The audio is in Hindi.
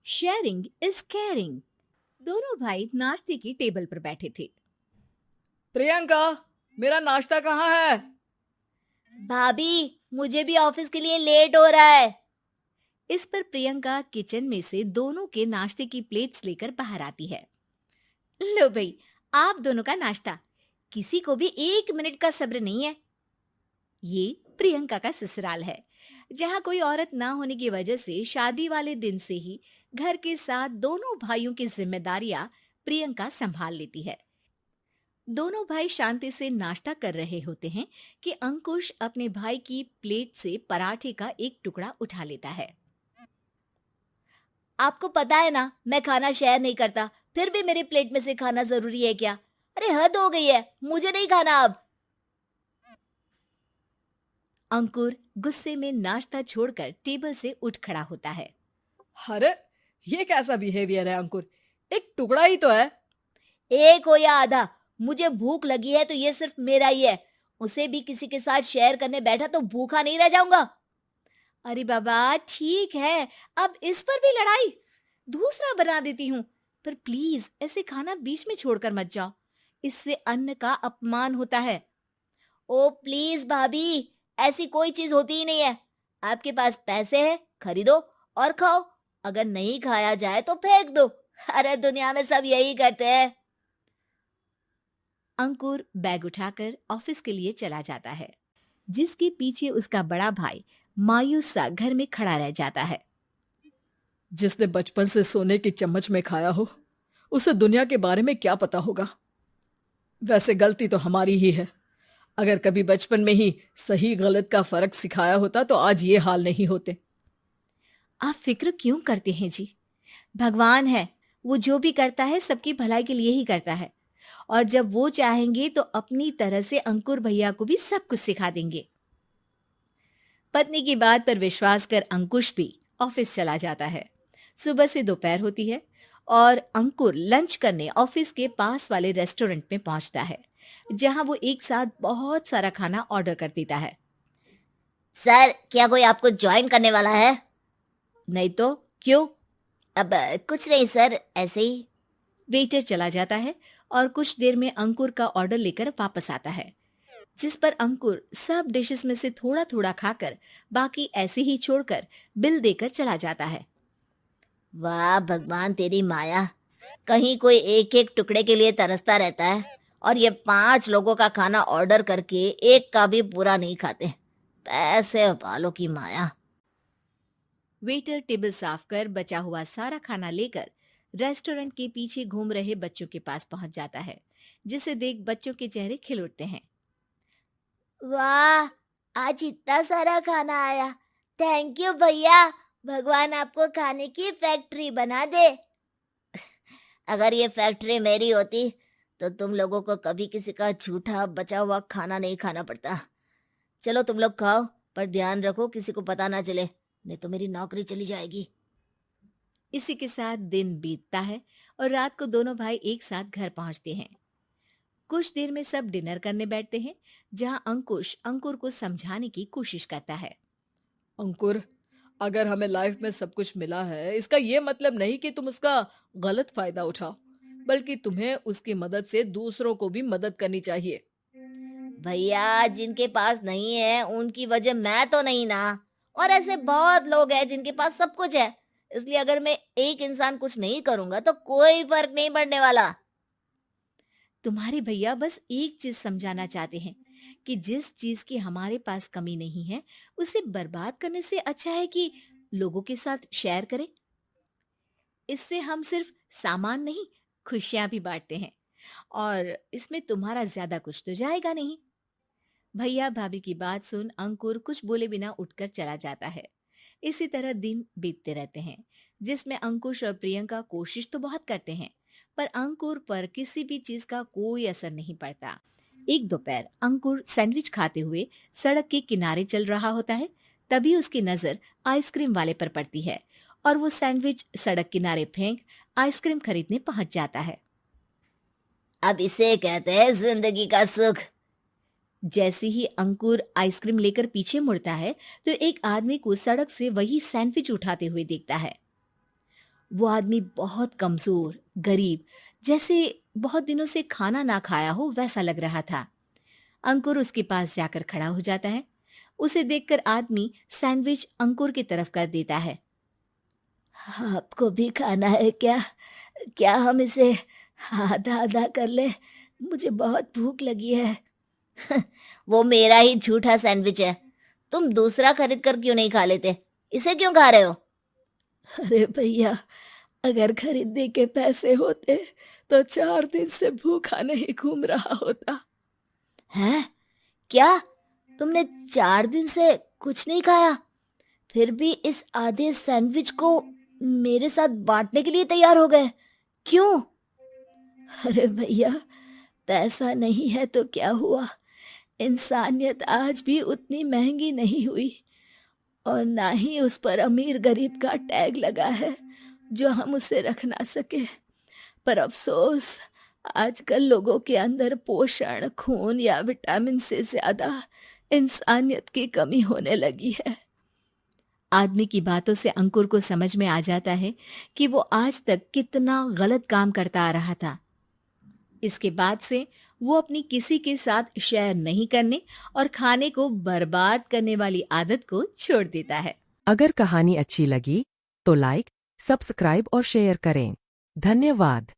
Sharing is caring. दोनों भाई नाश्ते की टेबल पर बैठे थे। प्रियंका, मेरा नाश्ता कहाँ है? भाभी, मुझे भी ऑफिस के लिए लेट हो रहा है। इस पर प्रियंका किचन में से दोनों के नाश्ते की प्लेट्स लेकर बाहर आती है। लो भाई, आप दोनों का नाश्ता। किसी को भी 1 मिनट का सब्र नहीं है। ये प्रियंका का ससुराल है, जहाँ कोई औरत ना होने की वजह से शादी वाले दिन से ही घर के साथ दोनों भाइयों की जिम्मेदारियां प्रियंका संभाल लेती है। दोनों भाई शांति से नाश्ता कर रहे होते हैं कि अंकुश अपने भाई की प्लेट से पराठे का एक टुकड़ा उठा लेता है। आपको पता है ना, मैं खाना शेयर नहीं करता, फिर भी मेरी प्लेट में से खाना जरूरी है क्या? अरे हद हो गई है, मुझे नहीं खाना अब। अंकुर गुस्से में नाश्ता छोड़कर टेबल से उठ खड़ा होता है। अरे, ये कैसा बिहेवियर है अंकुर? एक टुकड़ा ही तो है। एक हो या आधा, मुझे भूख लगी है तो ये सिर्फ मेरा ही है। उसे भी किसी के साथ शेयर करने बैठा तो भूखा नहीं रह जाऊंगा। अरे बाबा ठीक है, अब इस पर भी लड़ाई। दूसरा बना देती हूँ, पर प्लीज ऐसे खाना बीच में छोड़कर मत जाओ। इससे अन्न का अपमान होता है। ओ प्लीज भाभी, ऐसी कोई चीज होती ही नहीं है। आपके पास पैसे हैं, खरीदो और खाओ। अगर नहीं खाया जाए तो फेंक दो। अरे दुनिया में सब यही करते हैं। अंकुर बैग उठाकर ऑफिस के लिए चला जाता है, जिसके पीछे उसका बड़ा भाई मायूस सा घर में खड़ा रह जाता है। जिसने बचपन से सोने की चम्मच में खाया हो, उसे दुनिया के बारे में क्या पता होगा। वैसे गलती तो हमारी ही है। अगर कभी बचपन में ही सही गलत का फर्क सिखाया होता तो आज ये हाल नहीं होते। आप फिक्र क्यों करते हैं जी? भगवान है, वो जो भी करता है सबकी भलाई के लिए ही करता है। और जब वो चाहेंगे तो अपनी तरह से अंकुर भैया को भी सब कुछ सिखा देंगे। पत्नी की बात पर विश्वास कर अंकुश भी ऑफिस चला जाता है। सुबह से दोपहर होती है और अंकुर लंच करने ऑफिस के पास वाले रेस्टोरेंट में पहुंचता है, जहां वो एक साथ बहुत सारा खाना ऑर्डर कर देता है। सर, क्या कोई आपको ज्वाइन करने वाला है? नहीं तो क्यों? अब कुछ नहीं सर, ऐसे ही। वेटर चला जाता है और कुछ देर में अंकुर का ऑर्डर लेकर वापस आता है, जिस पर अंकुर सब डिशेस में से थोड़ा थोड़ा खाकर बाकी ऐसे ही छोड़कर बिल देकर चला जाता है। वाह भगवान, तेरी माया। कहीं कोई एक एक टुकड़े के लिए तरसता रहता है और ये 5 लोगों का खाना ऑर्डर करके एक का भी पूरा नहीं खाते। पैसे वालों की माया। वेटर टेबल साफ कर बचा हुआ सारा खाना लेकर रेस्टोरेंट के पीछे घूम रहे बच्चों के पास पहुंच जाता है, जिसे देख बच्चों के चेहरे खिल उठते हैं। वाह, आज इतना सारा खाना आया। थैंक यू भैया। भगवान आपको खाने की फैक्ट्री बना दे। अगर ये फैक्ट्री मेरी होती तो तुम लोगों को कभी किसी का झूठा बचा हुआ खाना नहीं खाना पड़ता। चलो तुम लोग खाओ, पर ध्यान रखो किसी को पता ना चले, नहीं तो मेरी नौकरी चली जाएगी। इसी के साथ दिन बीतता है और रात को दोनों भाई एक साथ घर पहुंचते हैं। कुछ देर में सब डिनर करने बैठते हैं, जहां अंकुश अंकुर को समझाने की कोशिश करता है। अंकुर, अगर हमें लाइफ में सब कुछ मिला है, इसका ये मतलब नहीं कि तुम उसका गलत फायदा उठाओ, बल्कि तुम्हें उसकी मदद से दूसरों को भी मदद करनी चाहिए। भैया, जिनके पास नहीं है उनकी वजह मैं तो नहीं ना। और ऐसे बहुत लोग हैं जिनके पास सब कुछ है। इसलिए अगर मैं एक इंसान कुछ नहीं करूंगा तो कोई फर्क नहीं पड़ने वाला। तुम्हारे भैया बस एक चीज समझाना चाहते हैं कि जिस चीज की हमारे पास कमी नहीं है, उसे बर्बाद करने से अच्छा है कि लोगों के साथ शेयर करें। इससे हम सिर्फ सामान नहीं, खुशियां भी बांटते हैं, और इसमें तुम्हारा ज्यादा कुछ तो जाएगा नहीं। भैया भाभी की बात सुन अंकुर कुछ बोले बिना उठकर चला जाता है। इसी तरह दिन बीतते रहते हैं, जिसमें अंकुश और प्रियंका कोशिश तो बहुत करते हैं, पर अंकुर पर किसी भी चीज का कोई असर नहीं पड़ता। एक दोपहर अंकुर सैंडविच खाते हुए सड़क के किनारे चल रहा होता है। तभी उसकी नजर आइसक्रीम वाले पर पड़ती है और वो सैंडविच सड़क किनारे फेंक आइसक्रीम खरीदने पहुंच जाता है। अब इसे कहते हैं जिंदगी का सुख। जैसे ही अंकुर आइसक्रीम लेकर पीछे मुड़ता है, तो एक आदमी को सड़क से वही सैंडविच उठाते हुए देखता है। वो आदमी बहुत कमजोर, गरीब, जैसे बहुत दिनों से खाना ना खाया हो वैसा लग रहा था। अंकुर उसके पास जाकर खड़ा हो जाता है। उसे देखकर आदमी सैंडविच अंकुर की तरफ कर देता है। आपको भी खाना है क्या? क्या हम इसे आधा आधा कर ले? मुझे बहुत भूख लगी है। वो मेरा ही झूठा सैंडविच है। तुम दूसरा खरीद कर क्यों नहीं खा लेते? इसे क्यों खा रहे हो? अरे भैया, अगर खरीदने के पैसे होते तो 4 दिन से भूखा नहीं घूम रहा होता। हैं? क्या? तुमने 4 दिन से कुछ नहीं खाया, फिर भी इस आधे सैंडविच को मेरे साथ बांटने के लिए तैयार हो गए? क्यों? अरे भैया, पैसा नहीं है तो क्या हुआ, इंसानियत आज भी उतनी महंगी नहीं हुई, और ना ही उस पर अमीर गरीब का टैग लगा है जो हम उसे रख ना सके। पर अफसोस, आजकल लोगों के अंदर पोषण, खून या विटामिन से ज्यादा इंसानियत की कमी होने लगी है। आदमी की बातों से अंकुर को समझ में आ जाता है कि वो आज तक कितना गलत काम करता आ रहा था। इसके बाद से वो अपनी किसी के साथ शेयर नहीं करने और खाने को बर्बाद करने वाली आदत को छोड़ देता है। अगर कहानी अच्छी लगी तो लाइक, सब्सक्राइब और शेयर करें। धन्यवाद।